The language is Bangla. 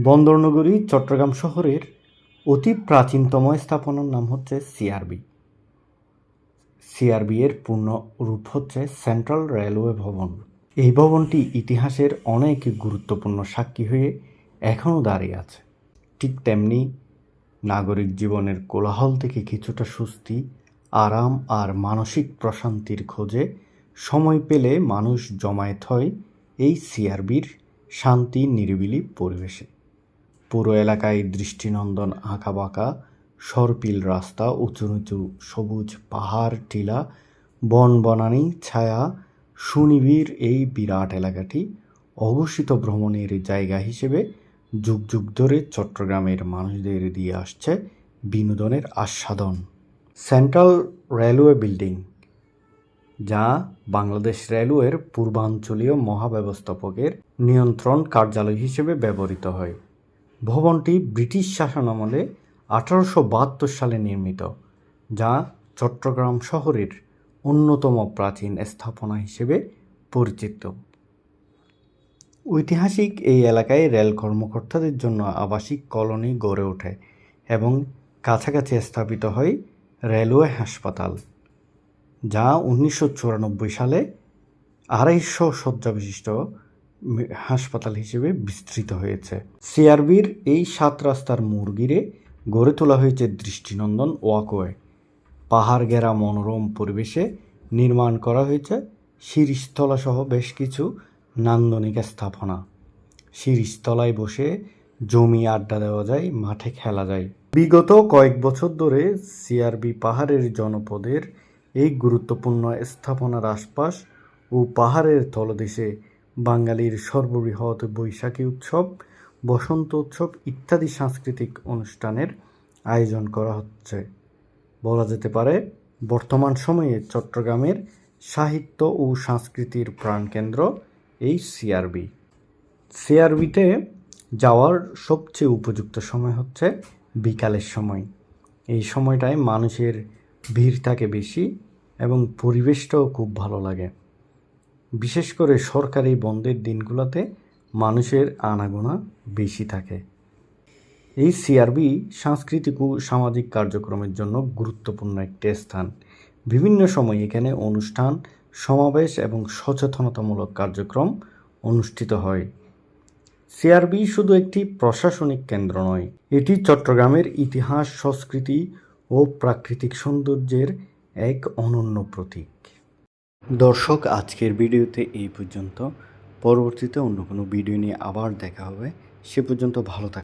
বন্দরনগরী চট্টগ্রাম শহরের অতি প্রাচীনতম স্থাপনার নাম হচ্ছে সিআরবি। সিআরবি এর পূর্ণ রূপ হচ্ছে সেন্ট্রাল রেলওয়ে ভবন। এই ভবনটি ইতিহাসের অনেক গুরুত্বপূর্ণ সাক্ষী হয়ে এখনও দাঁড়িয়ে আছে। ঠিক তেমনি নাগরিক জীবনের কোলাহল থেকে কিছুটা স্বস্তি, আরাম আর মানসিক প্রশান্তির খোঁজে সময় পেলে মানুষ জমায়েত হয় এই সিআরবির শান্তি নিরিবিলি পরিবেশে। পুরো এলাকায় দৃষ্টিনন্দন আঁকাবাঁকা সরপিল রাস্তা, উঁচু নিচু সবুজ পাহাড় টিলা, বনবনানী ছায়া সুনিবিড় এই বিরাট এলাকাটি অঘোষিত ভ্রমণের জায়গা হিসেবে যুগ যুগ ধরে চট্টগ্রামের মানুষদের দিয়ে আসছে বিনোদনের আস্বাদন। সেন্ট্রাল রেলওয়ে বিল্ডিং, যা বাংলাদেশ রেলওয়ের পূর্বাঞ্চলীয় মহাব্যবস্থাপকের নিয়ন্ত্রণ কার্যালয় হিসেবে ব্যবহৃত হয়। ভবনটি ব্রিটিশ শাসনামলে 1872 সালে নির্মিত, যা চট্টগ্রাম শহরের অন্যতম প্রাচীন স্থাপনা হিসেবে পরিচিত। ঐতিহাসিক এই এলাকায় রেল কর্মকর্তাদের জন্য আবাসিক কলোনি গড়ে ওঠে এবং কাছাকাছি স্থাপিত হয় রেলওয়ে হাসপাতাল, যা 1994 সালে 250 শয্যা বিশিষ্ট হাসপাতাল হিসেবে বিস্তৃত হয়েছে। সিআরবির এই 7 রাস্তার মোড় ঘিরে গড়ে তোলা হয়েছে দৃষ্টিনন্দন ওয়াকওয়ে। পাহাড় ঘেরা মনোরম পরিবেশে নির্মাণ করা হয়েছে শিরীষতলা-সহ বেশ কিছু নান্দনিক স্থাপনা। শিরীষতলায় বসে জমি আড্ডা দেওয়া যায়, মাঠে খেলা যায়। বিগত কয়েক বছর ধরে সিআরবি পাহাড়ের জনপদের এই গুরুত্বপূর্ণ স্থাপনার আশপাশ ও পাহাড়ের তলদেশে বাঙালির সর্ববৃহৎ বৈশাখী উৎসব, বসন্ত উৎসব ইত্যাদি সাংস্কৃতিক অনুষ্ঠানের আয়োজন করা হচ্ছে। বলা যেতে পারে বর্তমান সময়ে চট্টগ্রামের সাহিত্য ও সংস্কৃতির প্রাণকেন্দ্র এই সিআরবি। সিআরবিতে যাওয়ার সবচেয়ে উপযুক্ত সময় হচ্ছে বিকালের সময়। এই সময়টায় মানুষের ভিড় থাকে বেশি এবং পরিবেশটাও খুব ভালো লাগে। বিশেষ করে সরকারি বন্ধের দিনগুলোতে মানুষের আনাগোনা বেশি থাকে। এই সিআরবি সাংস্কৃতিক ও সামাজিক কার্যক্রমের জন্য গুরুত্বপূর্ণ একটি স্থান। বিভিন্ন সময় এখানে অনুষ্ঠান, সমাবেশ এবং সচেতনতামূলক কার্যক্রম অনুষ্ঠিত হয়। সিআরবি শুধু একটি প্রশাসনিক কেন্দ্র নয়, এটি চট্টগ্রামের ইতিহাস, সংস্কৃতি ও প্রাকৃতিক সৌন্দর্যের এক অনন্য প্রতীক। দর্শক, আজকের ভিডিওতে এই পর্যন্ত। পরবর্তীতে অন্য কোনো ভিডিও নিয়ে আবার দেখা হবে। সে পর্যন্ত ভালো থাকুন।